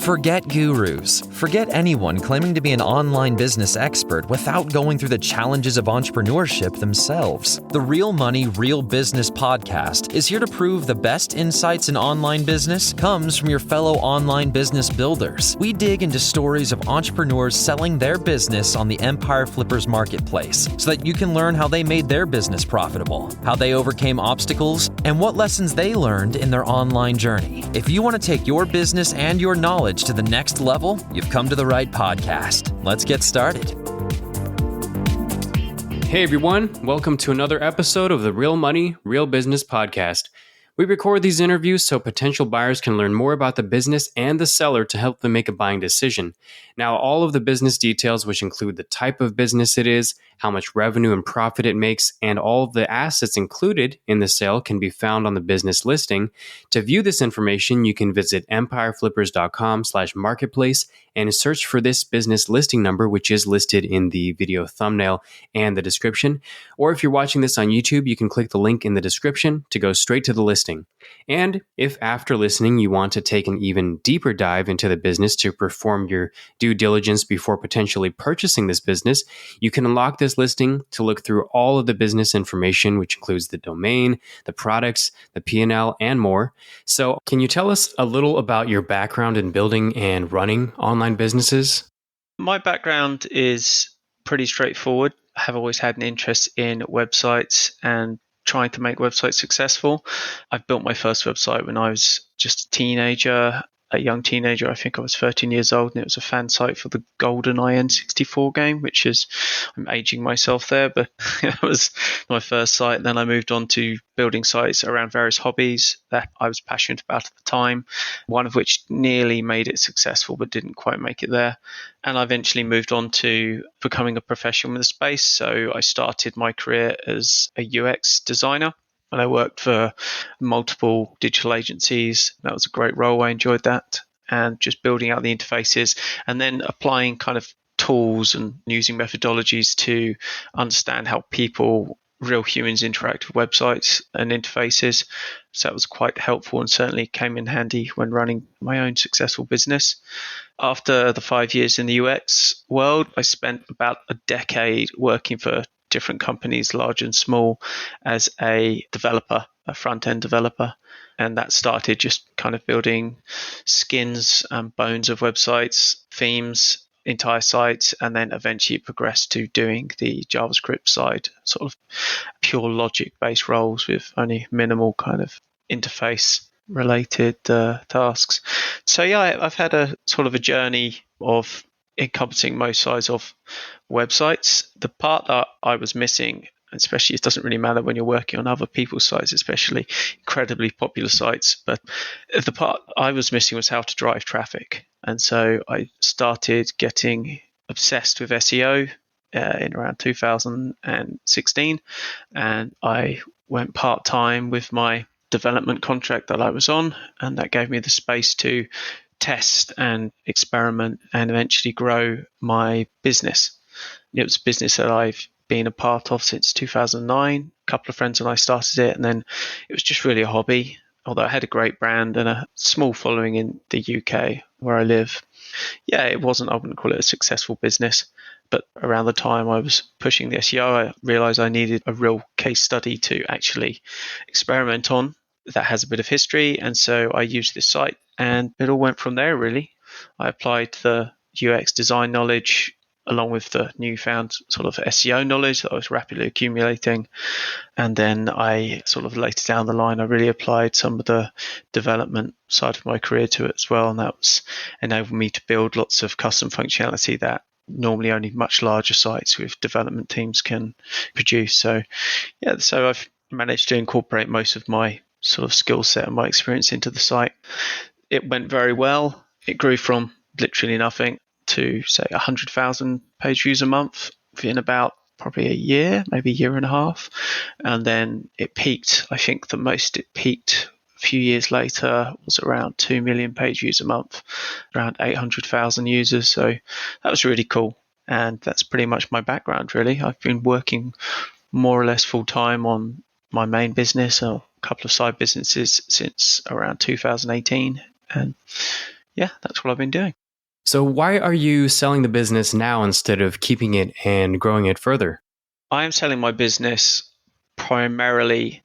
Forget gurus. Forget anyone claiming to be an online business expert without going through the challenges of entrepreneurship themselves. The Real Money, Real Business podcast is here to prove the best insights in online business comes from your fellow online business builders. We dig into stories of entrepreneurs selling their business on the Empire Flippers marketplace so that you can learn how they made their business profitable, how they overcame obstacles, and what lessons they learned in their online journey. If you want to take your business and your knowledge to the next level, you've come to the right podcast. Let's get started. Hey everyone, welcome to another episode of the Real Money, Real Business podcast. We record these interviews so potential buyers can learn more about the business and the seller to help them make a buying decision. Now, all of the business details, which include the type of business it is, how much revenue and profit it makes, and all of the assets included in the sale can be found on the business listing. To view this information, you can visit empireflippers.com/marketplace and search for this business listing number, which is listed in the video thumbnail and the description. Or if you're watching this on YouTube, you can click the link in the description to go straight to the listing. And if after listening, you want to take an even deeper dive into the business to perform your due diligence before potentially purchasing this business, you can unlock this listing to look through all of the business information, which includes the domain, the products, the P&L, and more. So can you tell us a little about your background in building and running online businesses? My background is pretty straightforward. I have always had an interest in websites and trying to make websites successful. I built my first website when I was just a young teenager. I think I was 13 years old, and it was a fan site for the GoldenEye N64 game, which is, I'm aging myself there, but it was my first site. And then I moved on to building sites around various hobbies that I was passionate about at the time, one of which nearly made it successful, but didn't quite make it there. And I eventually moved on to becoming a professional in the space. So I started my career as a UX designer. And I worked for multiple digital agencies. That was a great role. I enjoyed that. And just building out the interfaces and then applying kind of tools and using methodologies to understand how real humans interact with websites and interfaces. So that was quite helpful and certainly came in handy when running my own successful business. After the 5 years in the UX world, I spent about a decade working for different companies, large and small, as a developer, a front-end developer. And that started just kind of building skins and bones of websites, themes, entire sites, and then eventually progressed to doing the JavaScript side, sort of pure logic-based roles with only minimal kind of interface-related tasks. So yeah, I've had a sort of a journey of encompassing most sides of websites. The part that I was missing, especially it doesn't really matter when you're working on other people's sites, especially incredibly popular sites, but the part I was missing was how to drive traffic. And so I started getting obsessed with SEO in around 2016, and I went part-time with my development contract that I was on, and that gave me the space to test and experiment and eventually grow my business. It was a business that I've been a part of since 2009. A couple of friends and I started it, and then it was just really a hobby, although I had a great brand and a small following in the UK where I live. Yeah, I wouldn't call it a successful business, but around the time I was pushing the SEO, I realized I needed a real case study to actually experiment on that has a bit of history. And so I used this site, and it all went from there, really. I applied the UX design knowledge along with the newfound sort of SEO knowledge that I was rapidly accumulating. And then I sort of later down the line, I really applied some of the development side of my career to it as well. And that was enabled me to build lots of custom functionality that normally only much larger sites with development teams can produce. So yeah, so I've managed to incorporate most of my sort of skill set and my experience into the site. It went very well. It grew from literally nothing to say 100,000 page views a month within about probably a year, maybe a year and a half. And then it peaked. I think the most it peaked a few years later was around 2 million page views a month, around 800,000 users. So that was really cool. And that's pretty much my background, really. I've been working more or less full time on my main business or a couple of side businesses since around 2018. And yeah, that's what I've been doing. So why are you selling the business now instead of keeping it and growing it further? I am selling my business primarily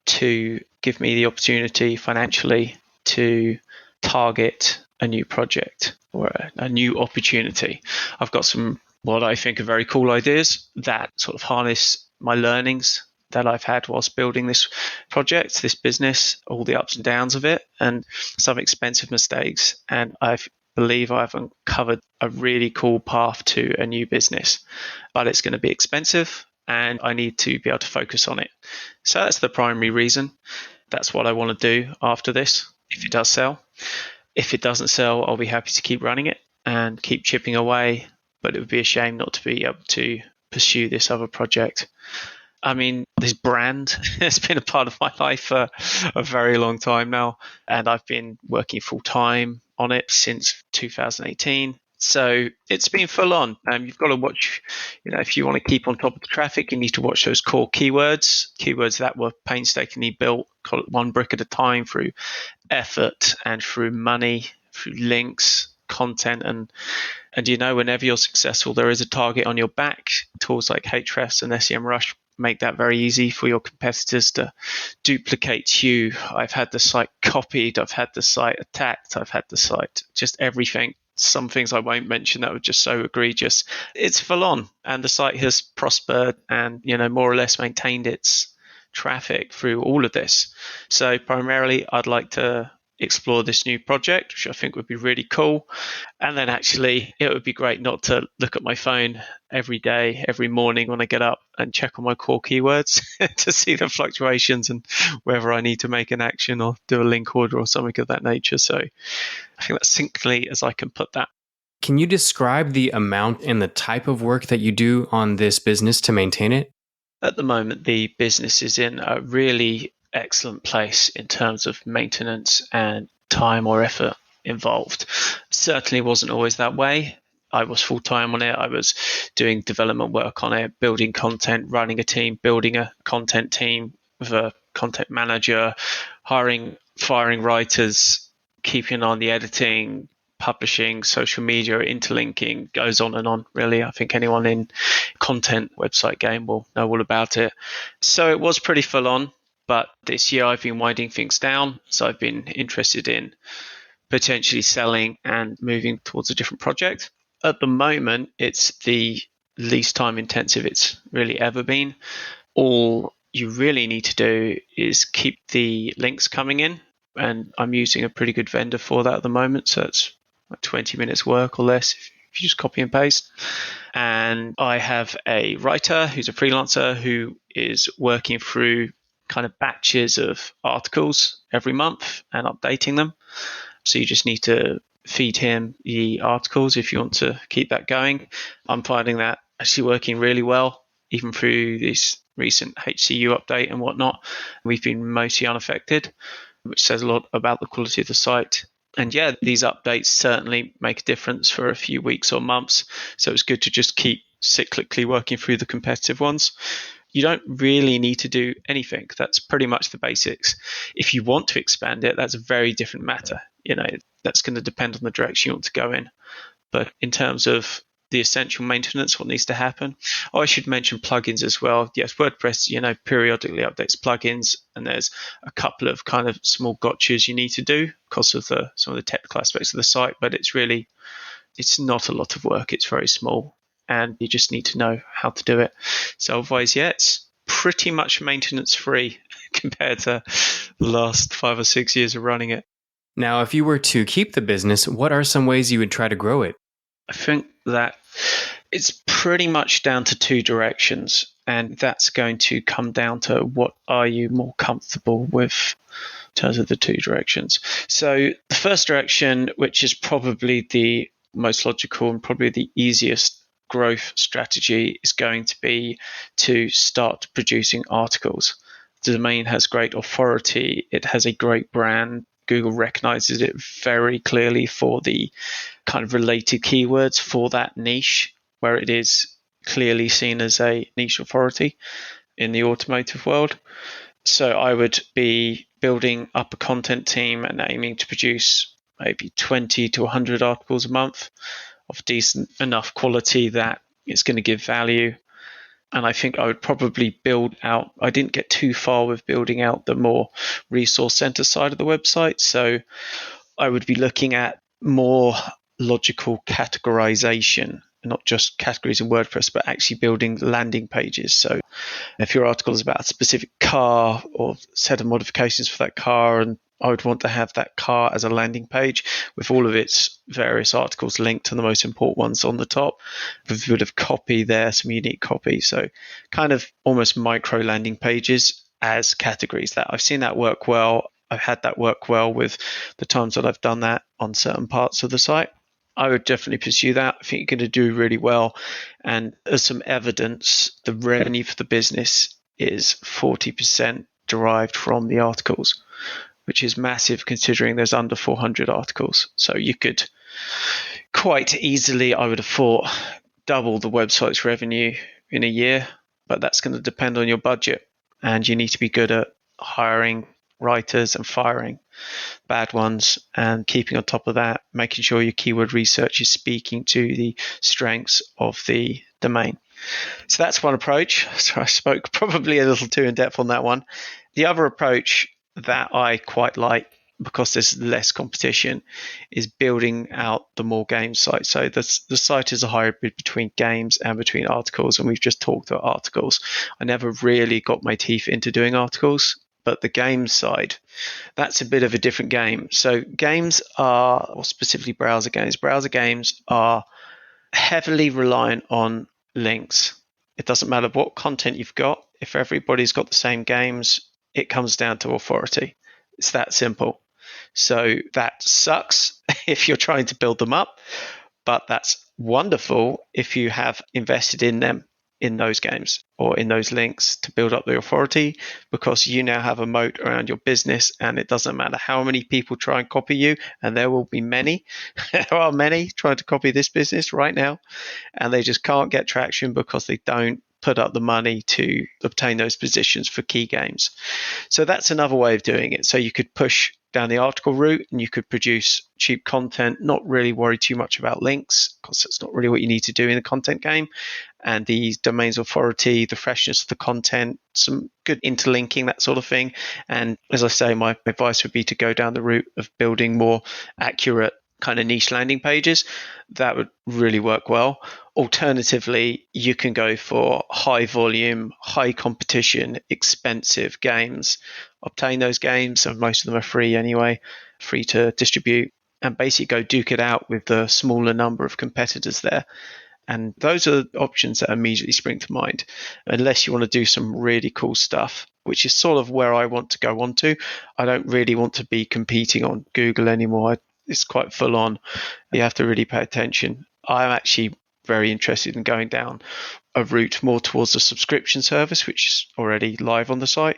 to give me the opportunity financially to target a new project or a new opportunity. I've got some what I think are very cool ideas that sort of harness my learnings that I've had whilst building this project, this business, all the ups and downs of it, and some expensive mistakes. And I believe I've uncovered a really cool path to a new business, but it's going to be expensive and I need to be able to focus on it. So that's the primary reason. That's what I want to do after this, if it does sell. If it doesn't sell, I'll be happy to keep running it and keep chipping away, but it would be a shame not to be able to pursue this other project. I mean, this brand has been a part of my life for a very long time now, and I've been working full time on it since 2018. So it's been full on. You've got to watch, if you want to keep on top of the traffic, you need to watch those core keywords that were painstakingly built, one brick at a time through effort and through money, through links, content, and whenever you're successful, there is a target on your back. Tools like Ahrefs and SEMrush make that very easy for your competitors to duplicate you. I've had the site copied, I've had the site attacked, I've had the site just everything. Some things I won't mention that were just so egregious. It's full on, and the site has prospered and more or less maintained its traffic through all of this. So primarily, I'd like to explore this new project, which I think would be really cool. And then actually, it would be great not to look at my phone every day, every morning when I get up and check on my core keywords to see the fluctuations and whether I need to make an action or do a link order or something of that nature. So I think that's simply as I can put that. Can you describe the amount and the type of work that you do on this business to maintain it? At the moment, the business is in a really excellent place in terms of maintenance and time or effort involved. Certainly wasn't always that way. I was full time on it. I was doing development work on it, building content, running a team, building a content team with a content manager, firing writers, keeping on the editing, publishing, social media, interlinking, goes on, really. I think anyone in content website game will know all about it. So it was pretty full on, but this year I've been winding things down. So I've been interested in potentially selling and moving towards a different project. At the moment, it's the least time intensive it's really ever been. All you really need to do is keep the links coming in, and I'm using a pretty good vendor for that at the moment. So it's like 20 minutes work or less if you just copy and paste. And I have a writer who's a freelancer who is working through kind of batches of articles every month and updating them. So you just need to feed him the articles if you want to keep that going. I'm finding that actually working really well, even through this recent HCU update and whatnot. We've been mostly unaffected, which says a lot about the quality of the site. And yeah, these updates certainly make a difference for a few weeks or months. So it's good to just keep cyclically working through the competitive ones. You don't really need to do anything. That's pretty much the basics. If you want to expand it, that's a very different matter. That's going to depend on the direction you want to go in. But in terms of the essential maintenance, what needs to happen. I should mention plugins as well. Yes, WordPress, periodically updates plugins, and there's a couple of kind of small gotchas you need to do because of some of the technical aspects of the site, but it's not a lot of work. It's very small, and you just need to know how to do it. So otherwise, it's pretty much maintenance free compared to the last 5 or 6 years of running it. Now, if you were to keep the business, what are some ways you would try to grow it? I think that it's pretty much down to two directions, and that's going to come down to what are you more comfortable with in terms of the two directions. So the first direction, which is probably the most logical and probably the easiest growth strategy, is going to be to start producing articles. The domain has great authority. It has a great brand. Google recognizes it very clearly for the kind of related keywords for that niche, where it is clearly seen as a niche authority in the automotive world. So I would be building up a content team and aiming to produce maybe 20 to 100 articles a month of decent enough quality that it's going to give value. And I think I would probably build out, I didn't get too far with building out the more resource center side of the website. So I would be looking at more logical categorization, not just categories in WordPress, but actually building landing pages. So if your article is about a specific car or set of modifications for that car, and I would want to have that car as a landing page with all of its various articles linked to the most important ones on the top, with a bit of copy there, some unique copy. So kind of almost micro landing pages as categories. That I've seen that work well. I've had that work well with the times that I've done that on certain parts of the site. I would definitely pursue that. I think you're going to do really well. And as some evidence, the revenue for the business is 40% derived from the articles, which is massive considering there's under 400 articles. So you could quite easily, I would have thought, double the website's revenue in a year, but that's going to depend on your budget. And you need to be good at hiring writers and firing bad ones and keeping on top of that, making sure your keyword research is speaking to the strengths of the domain. So that's one approach. So I spoke probably a little too in depth on that one. The other approach that I quite like, because there's less competition, is building out the more games site. So the site is a hybrid between games and between articles, and we've just talked about articles. I never really got my teeth into doing articles, but the games side, that's a bit of a different game. So games are, or specifically browser games are heavily reliant on links. It doesn't matter what content you've got. If everybody's got the same games, it comes down to authority. It's that simple. So that sucks if you're trying to build them up, but that's wonderful if you have invested in them, in those games or in those links, to build up the authority, because you now have a moat around your business, and it doesn't matter how many people try and copy you, and there will be many. There are many trying to copy this business right now, and they just can't get traction because they don't put up the money to obtain those positions for key games. So that's another way of doing it. So you could push down the article route and you could produce cheap content, not really worry too much about links, because that's not really what you need to do in the content game. And the domain's authority, the freshness of the content, some good interlinking, that sort of thing. And as I say, my advice would be to go down the route of building more accurate kind of niche landing pages. That would really work well. Alternatively, you can go for high volume, high competition, expensive games. Obtain those games, and most of them are free anyway, free to distribute, and basically go duke it out with the smaller number of competitors there. And those are options that immediately spring to mind, unless you want to do some really cool stuff, which is sort of where I want to go on to. I don't really want to be competing on Google anymore. It's quite full on. You have to really pay attention. I'm actually very interested in going down a route more towards the subscription service, which is already live on the site.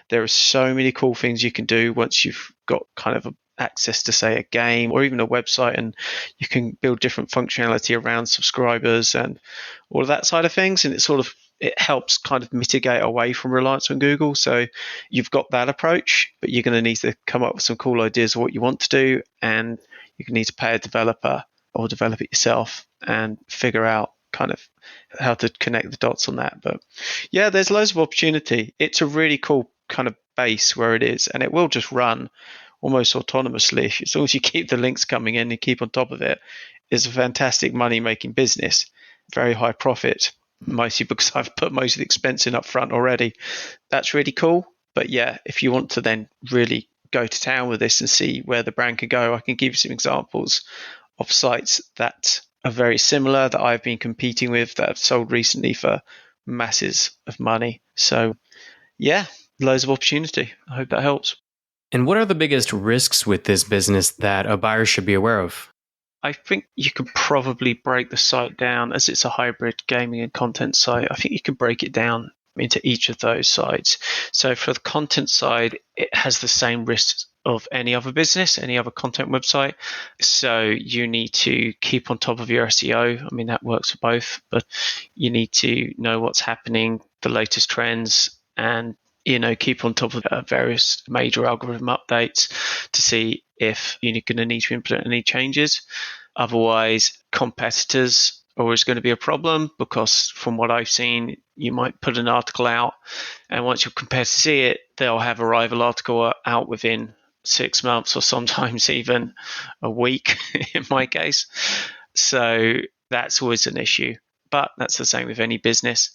There are so many cool things you can do once you've got kind of access to, say, a game or even a website, and you can build different functionality around subscribers and all of that side of things. And it helps kind of mitigate away from reliance on Google. So you've got that approach, but you're going to need to come up with some cool ideas of what you want to do, and you need to pay a developer or develop it yourself and figure out kind of how to connect the dots on that. But yeah, there's loads of opportunity. It's a really cool kind of base where it is, and it will just run almost autonomously. As long as you keep the links coming in and keep on top of it, it's a fantastic money-making business, very high profit, mostly because I've put most of the expense in up front already. That's really cool. But yeah, if you want to then really go to town with this and see where the brand could go, I can give you some examples of sites that are very similar that I've been competing with that have sold recently for masses of money. So yeah, loads of opportunity. I hope that helps. And what are the biggest risks with this business that a buyer should be aware of? I think you could probably break the site down, as it's a hybrid gaming and content site. I think you could break it down into each of those sides. So for the content side, it has the same risks of any other business, any other content website. So you need to keep on top of your SEO. I mean, that works for both, but you need to know what's happening, the latest trends, and keep on top of various major algorithm updates to see if you're going to need to implement any changes. Otherwise, competitors are always going to be a problem, because from what I've seen, you might put an article out, and once your competitors see it, they'll have a rival article out within 6 months, or sometimes even a week in my case. So that's always an issue, but that's the same with any business.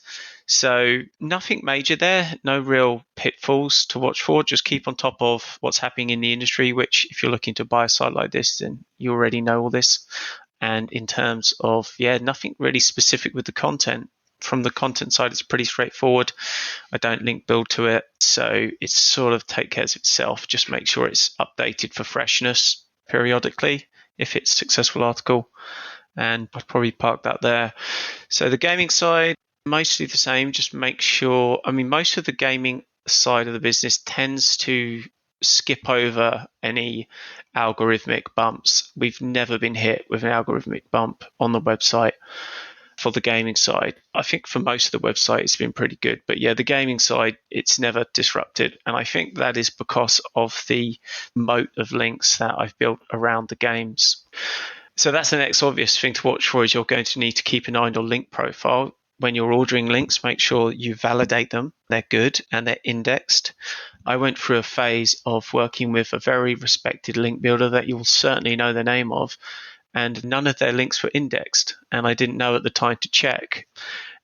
So nothing major there, no real pitfalls to watch for. Just keep on top of what's happening in the industry, which if you're looking to buy a site like this, then you already know all this. And in terms of, nothing really specific with the content. From the content side, it's pretty straightforward. I don't link build to it, so it sort of takes care of itself. Just make sure it's updated for freshness periodically if it's a successful article, and I'd probably park that there. So the gaming side, mostly the same. Just make sure, most of the gaming side of the business tends to skip over any algorithmic bumps. We've never been hit with an algorithmic bump on the website. For the gaming side, I think for most of the website, it's been pretty good. But the gaming side, it's never disrupted. And I think that is because of the moat of links that I've built around the games. So that's the next obvious thing to watch for, is you're going to need to keep an eye on your link profile. When you're ordering links, make sure you validate them. They're good and they're indexed. I went through a phase of working with a very respected link builder that you'll certainly know the name of, and none of their links were indexed, and I didn't know at the time to check.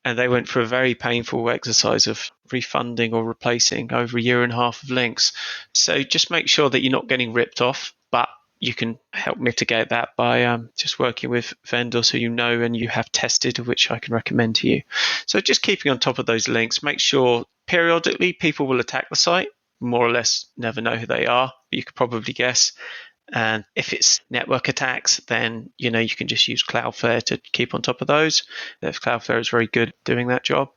And they went through a very painful exercise of refunding or replacing over 1.5 years of links. So just make sure that you're not getting ripped off, but you can help mitigate that by just working with vendors who you know and you have tested, which I can recommend to you. So just keeping on top of those links. Make sure periodically people will attack the site. More or less never know who they are, but you could probably guess. And if it's network attacks, then you can just use Cloudflare to keep on top of those. Cloudflare is very good at doing that job.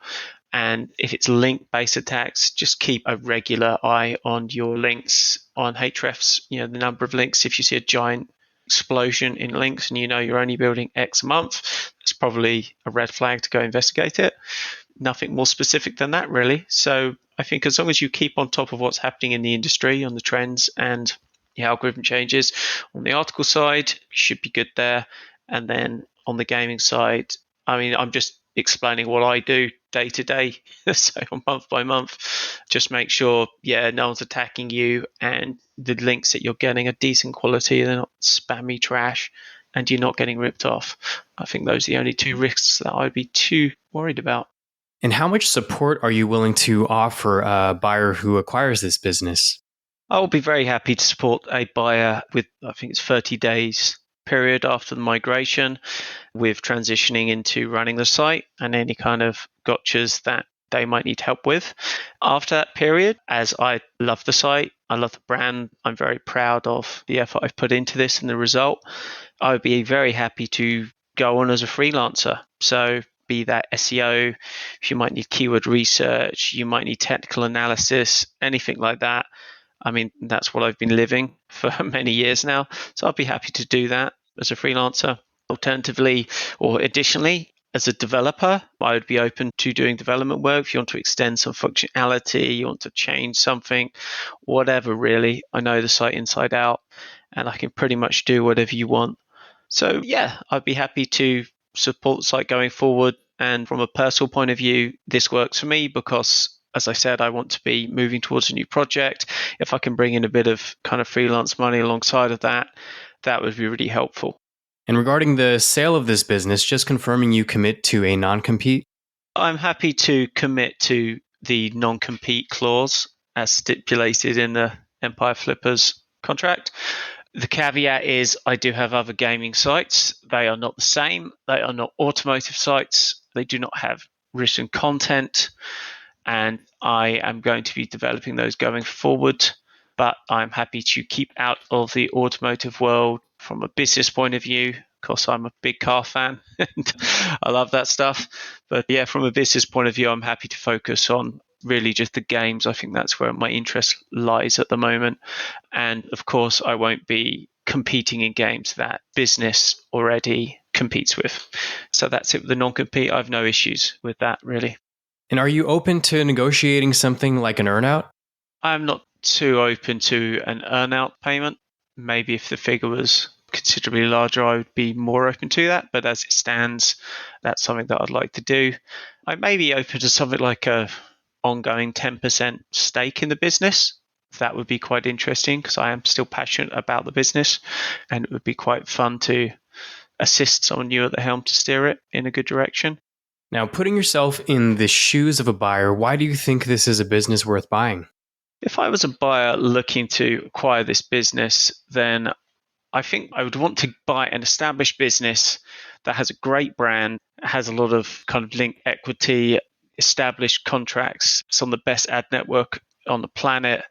And if it's link-based attacks, just keep a regular eye on your links on Hrefs, the number of links. If you see a giant explosion in links and you're only building X a month, it's probably a red flag to go investigate it. Nothing more specific than that, really. So I think as long as you keep on top of what's happening in the industry, on the trends and the algorithm changes on the article side, you should be good there. And then on the gaming side, I'm just explaining what I do day to day, so month by month. Just make sure, no one's attacking you, and the links that you're getting are decent quality, they're not spammy trash, and you're not getting ripped off. I think those are the only two risks that I'd be too worried about. And how much support are you willing to offer a buyer who acquires this business? I'll be very happy to support a buyer with, I think it's 30 days period after the migration, with transitioning into running the site and any kind of gotchas that they might need help with. After that period, as I love the site, I love the brand, I'm very proud of the effort I've put into this and the result, I would be very happy to go on as a freelancer. So be that SEO, if you might need keyword research, you might need technical analysis, anything like that. That's what I've been living for many years now. So I'll be happy to do that as a freelancer. Alternatively, or additionally, as a developer, I would be open to doing development work. If you want to extend some functionality, you want to change something, whatever really. I know the site inside out, and I can pretty much do whatever you want. So I'd be happy to support the site going forward. And from a personal point of view, this works for me because, as I said, I want to be moving towards a new project. If I can bring in a bit of kind of freelance money alongside of that, that would be really helpful. And regarding the sale of this business, just confirming you commit to a non-compete? I'm happy to commit to the non-compete clause as stipulated in the Empire Flippers contract. The caveat is I do have other gaming sites. They are not the same. They are not automotive sites. They do not have written content. And I am going to be developing those going forward. But I'm happy to keep out of the automotive world from a business point of view. Of course, I'm a big car fan and I love that stuff. But from a business point of view, I'm happy to focus on really just the games. I think that's where my interest lies at the moment. And of course, I won't be competing in games that business already competes with. So that's it with the non-compete. I have no issues with that, really. And are you open to negotiating something like an earnout? I'm not too open to an earnout payment. Maybe if the figure was considerably larger, I would be more open to that. But as it stands, that's something that I'd like to do. I may be open to something like a ongoing 10% stake in the business. That would be quite interesting because I am still passionate about the business, and it would be quite fun to assist someone new at the helm to steer it in a good direction. Now, putting yourself in the shoes of a buyer, why do you think this is a business worth buying? If I was a buyer looking to acquire this business, then I think I would want to buy an established business that has a great brand, has a lot of kind of link equity, established contracts. It's on the best ad network on the planet.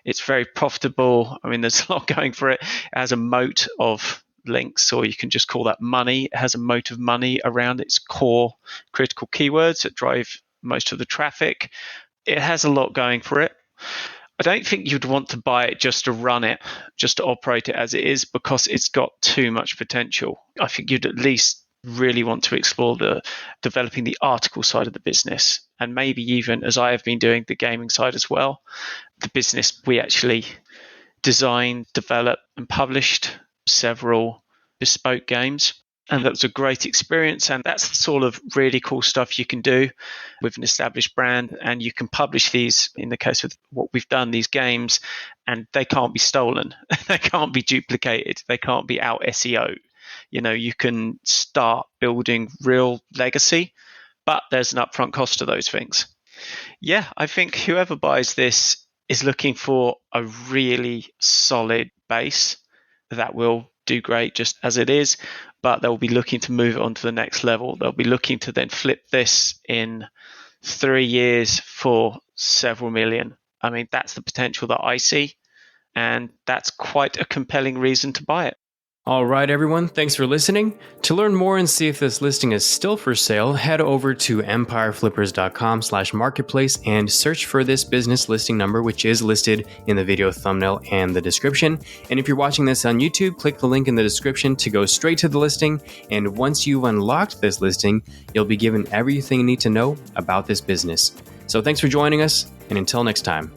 It's very profitable. I mean, there's a lot going for it. It has a moat of links, or you can just call that money. It has a moat of money around its core critical keywords that drive most of the traffic. It has a lot going for it. I don't think you'd want to buy it just to run it, just to operate it as it is, because it's got too much potential. I think you'd at least really want to explore the developing the article side of the business, and maybe even, as I have been doing, the gaming side as well. The business, we actually designed, developed, and published several bespoke games. And that was a great experience. And that's the sort of really cool stuff you can do with an established brand. And you can publish these, in the case of what we've done, these games, and they can't be stolen. They can't be duplicated. They can't be out SEO. You can start building real legacy, but there's an upfront cost to those things. Yeah, I think whoever buys this is looking for a really solid base that will do great just as it is, but they'll be looking to move it on to the next level. They'll be looking to then flip this in 3 years for several million. I mean, that's the potential that I see, and that's quite a compelling reason to buy it. All right, everyone, thanks for listening. To learn more and see if this listing is still for sale, head over to empireflippers.com/marketplace and search for this business listing number, which is listed in the video thumbnail and the description. And if you're watching this on YouTube, click the link in the description to go straight to the listing. And once you've unlocked this listing, you'll be given everything you need to know about this business. So thanks for joining us, and until next time.